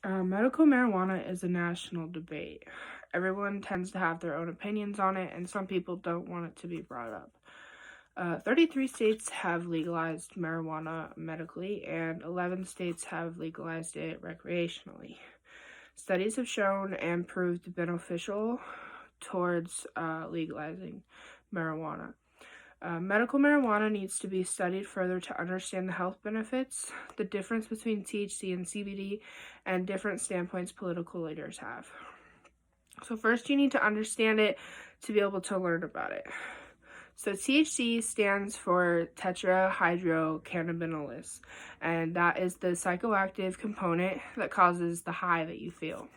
Medical marijuana is a national debate. Everyone tends to have their own opinions on it, and some people don't want it to be brought up. 33 states have legalized marijuana medically, and 11 states have legalized it recreationally. Studies have shown and proved beneficial towards legalizing marijuana. Medical marijuana needs to be studied further to understand the health benefits, the difference between THC and CBD, and different standpoints political leaders have. So first you need to understand it to be able to learn about it. So THC stands for tetrahydrocannabinolol, and that is the psychoactive component that causes the high that you feel.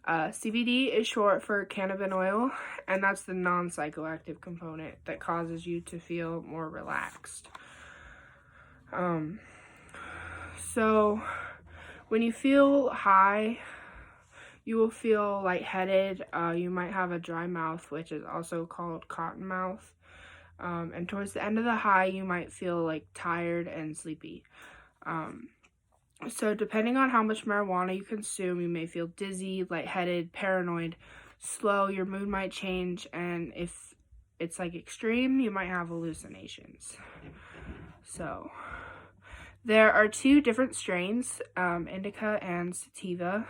CBD is short for cannabinoid, and that's the non-psychoactive component that causes you to feel more relaxed. So when you feel high, you will feel lightheaded. You might have a dry mouth, which is also called cotton mouth. And towards the end of the high, you might feel like tired and sleepy. So depending on how much marijuana you consume, you may feel dizzy, lightheaded, paranoid, slow, your mood might change, and if it's like extreme, you might have hallucinations. So there are two different strains, indica and sativa.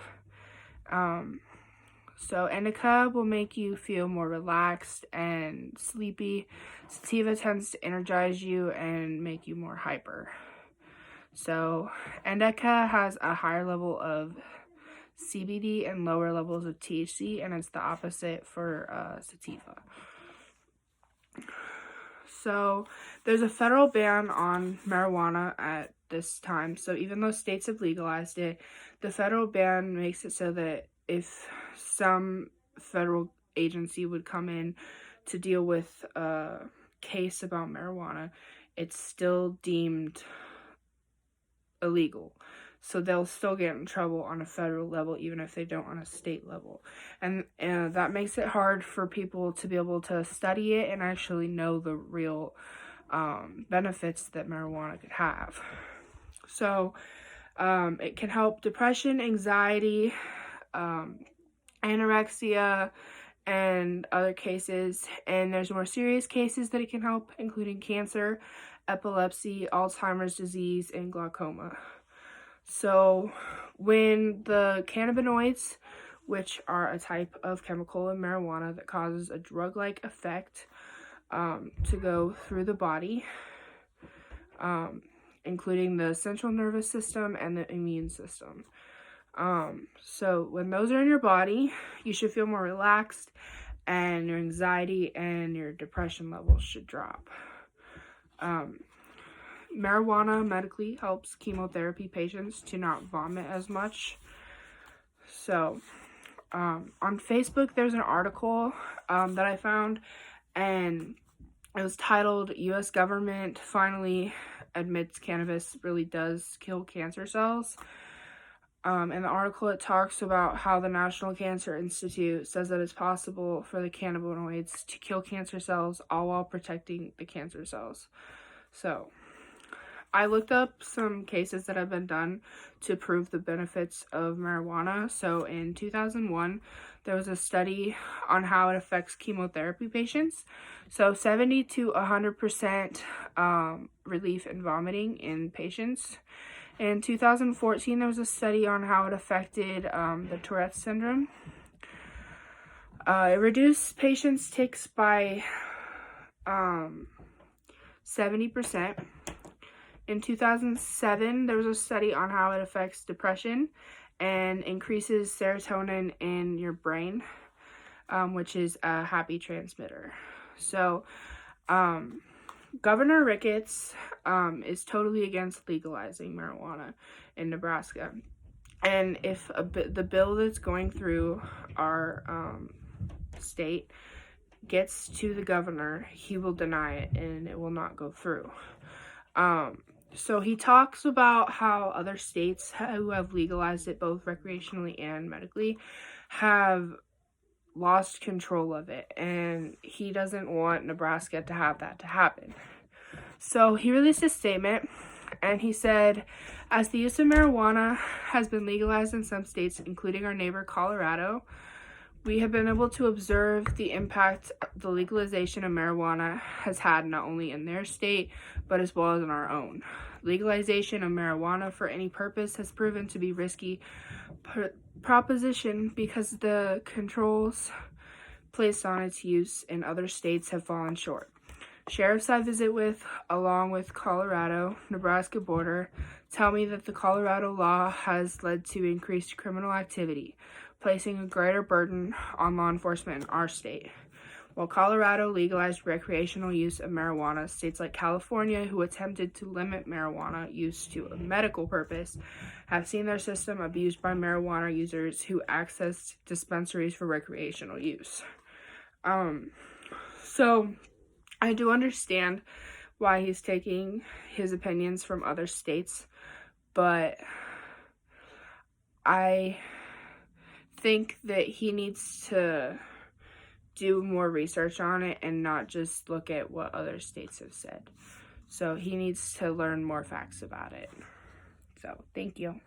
So indica will make you feel more relaxed and sleepy. Sativa tends to energize you and make you more hyper. So indica has a higher level of CBD and lower levels of THC, and it's the opposite for sativa. So there's a federal ban on marijuana at this time. So even though states have legalized it, the federal ban makes it so that if some federal agency would come in to deal with a case about marijuana, it's still deemed illegal. So they'll still get in trouble on a federal level, even if they don't on a state level. And that makes it hard for people to be able to study it and actually know the real benefits that marijuana could have. So it can help depression, anxiety, anorexia, and other cases. And there's more serious cases that it can help, including cancer, epilepsy, Alzheimer's disease, and glaucoma. So when the cannabinoids, which are a type of chemical in marijuana that causes a drug-like effect to go through the body, including the central nervous system and the immune system. So when those are in your body, you should feel more relaxed, and your anxiety and your depression levels should drop. Marijuana medically helps chemotherapy patients to not vomit as much. So on Facebook, there's an article that I found, and it was titled, "U.S. Government Finally Admits Cannabis Really Does Kill Cancer Cells." In the article, it talks about how the National Cancer Institute says that it's possible for the cannabinoids to kill cancer cells, all while protecting the cancer cells. So I looked up some cases that have been done to prove the benefits of marijuana. So in 2001, there was a study on how it affects chemotherapy patients. So 70 to 100% relief in vomiting in patients. In 2014, there was a study on how it affected the Tourette's syndrome. It reduced patients' tics by 70%. In 2007, there was a study on how it affects depression and increases serotonin in your brain, which is a happy transmitter. So, Governor Ricketts is totally against legalizing marijuana in Nebraska. And if the bill that's going through our state gets to the governor, he will deny it and it will not go through. So he talks about how other states who have legalized it both recreationally and medically have lost control of it, and he doesn't want Nebraska to have that to happen. So he released a statement, And he said, as the use of marijuana has been legalized in some states, including our neighbor Colorado, we have been able to observe the impact the legalization of marijuana has had not only in their state, but as well as in our own. Legalization of marijuana for any purpose has proven to be risky proposition because the controls placed on its use in other states have fallen short. Sheriffs I visit with, along with Colorado, Nebraska border, tell me that the Colorado law has led to increased criminal activity, placing a greater burden on law enforcement in our state. While Colorado legalized recreational use of marijuana, states like California, who attempted to limit marijuana use to a medical purpose, have seen their system abused by marijuana users who access dispensaries for recreational use. So I do understand why he's taking his opinions from other states, but I think that he needs to do more research on it and not just look at what other states have said. So he needs to learn more facts about it. So, thank you.